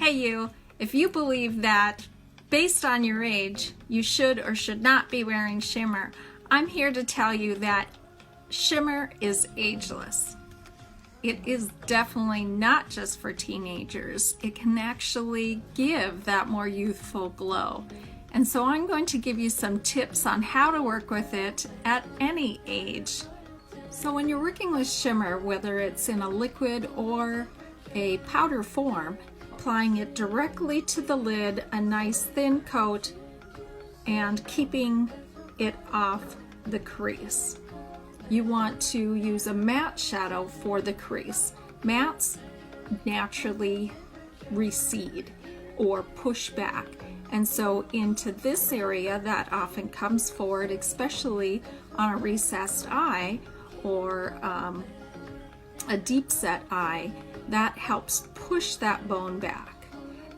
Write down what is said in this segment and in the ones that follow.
Hey you, if you believe that based on your age you should or should not be wearing shimmer, I'm here to tell you that shimmer is ageless. It is definitely not just for teenagers. It can actually give that more youthful glow. And so I'm going to give you some tips on how to work with it at any age. So when you're working with shimmer, whether it's in a liquid or a powder form, applying it directly to the lid, a nice thin coat, and keeping it off the crease. You want to use a matte shadow for the crease. Mattes naturally recede or push back, and so into this area that often comes forward, especially on a recessed eye or a deep set eye, that helps push that bone back.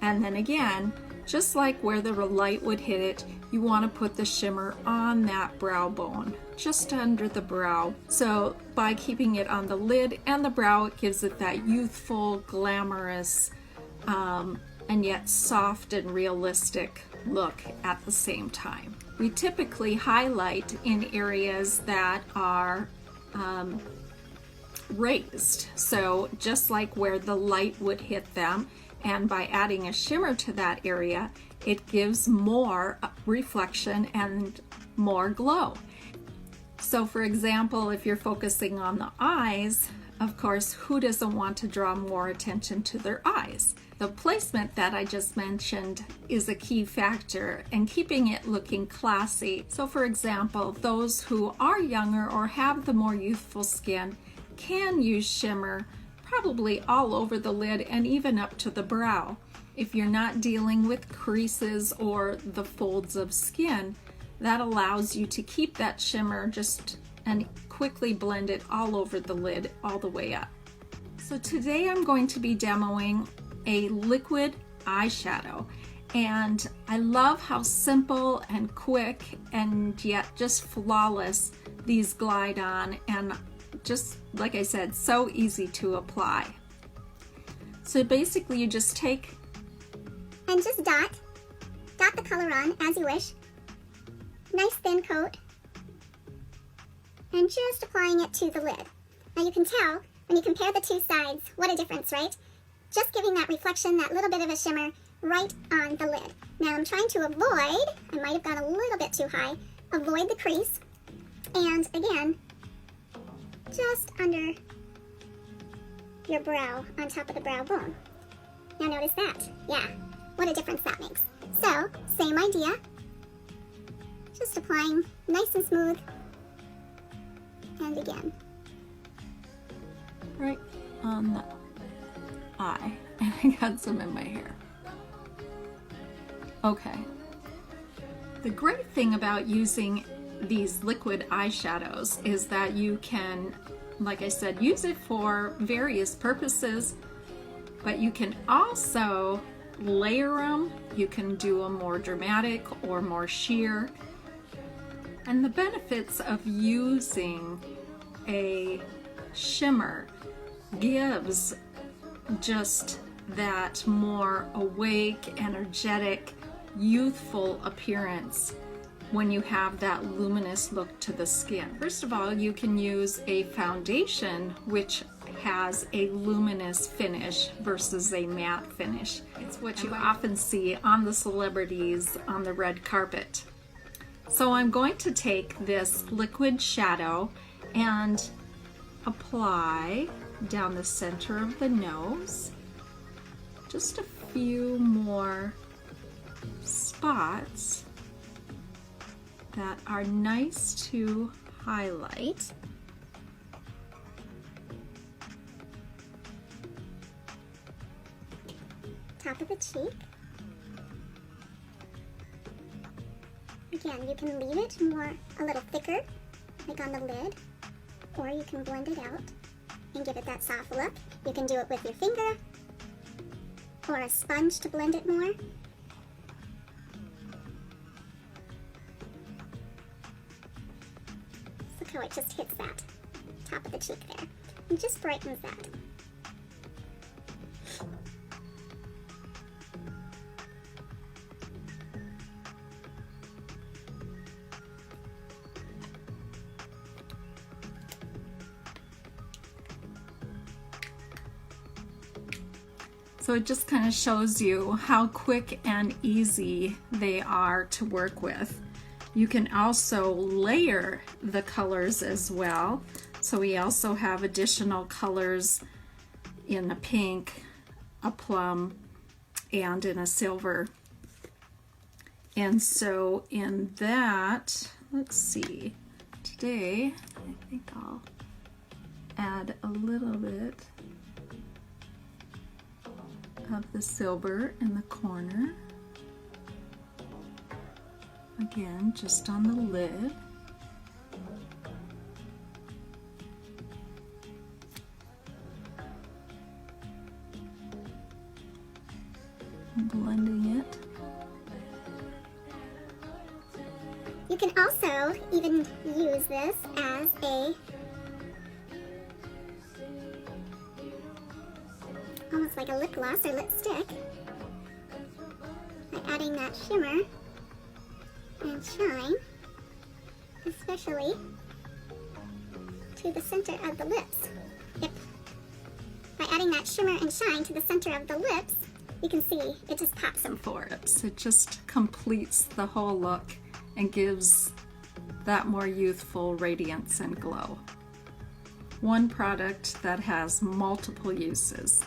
And then again, just like where the light would hit it, you want to put the shimmer on that brow bone, just under the brow. So by keeping it on the lid and the brow, it gives it that youthful, glamorous, and yet soft and realistic look at the same time. We typically highlight in areas that are raised, so just like where the light would hit them, and by adding a shimmer to that area, it gives more reflection and more glow. So for example, if you're focusing on the eyes, of course, who doesn't want to draw more attention to their eyes? The placement that I just mentioned is a key factor in keeping it looking classy. So for example, those who are younger or have the more youthful skin can use shimmer probably all over the lid and even up to the brow. If you're not dealing with creases or the folds of skin, that allows you to keep that shimmer just and quickly blend it all over the lid all the way up. So today I'm going to be demoing a liquid eyeshadow, and I love how simple and quick and yet just flawless these glide on, and just like I said, so easy to apply. So basically you just take and just dot the color on as you wish. Nice thin coat, and just applying it to the lid. Now you can tell when you compare the two sides what a difference, right? Just giving that reflection, that little bit of a shimmer right on the lid. Now I'm trying to avoid, I might have gone a little bit too high, avoid the crease, and again, just under your brow, on top of the brow bone. Now notice that. Yeah, what a difference that makes. So, same idea. Just applying nice and smooth. And again. Right on the eye. And I got some in my hair. Okay. The great thing about using these liquid eyeshadows is that you can, like I said, use it for various purposes, but you can also layer them. You can do a more dramatic or more sheer. And the benefits of using a shimmer gives just that more awake, energetic, youthful appearance when you have that luminous look to the skin. First of all, you can use a foundation which has a luminous finish versus a matte finish. It's what you often see on the celebrities on the red carpet. So I'm going to take this liquid shadow and apply down the center of the nose. Just a few more spots that are nice to highlight. Top of the cheek. Again, you can leave it more, a little thicker, like on the lid, or you can blend it out and give it that soft look. You can do it with your finger or a sponge to blend it more. Look how it just hits that top of the cheek there. And just brightens that. So it just kind of shows you how quick and easy they are to work with. You can also layer the colors as well. So we also have additional colors in a pink, a plum, and in a silver. And so in that, let's see, today I think I'll add a little bit of the silver in the corner. Again, just on the lid. I'm blending it. You can also even use this as almost like a lip gloss or lipstick by adding that shimmer and shine, especially to the center of the lips. By adding that shimmer and shine to the center of the lips, you can see it just pops them for lips. It just completes the whole look and gives that more youthful radiance and glow. One product that has multiple uses.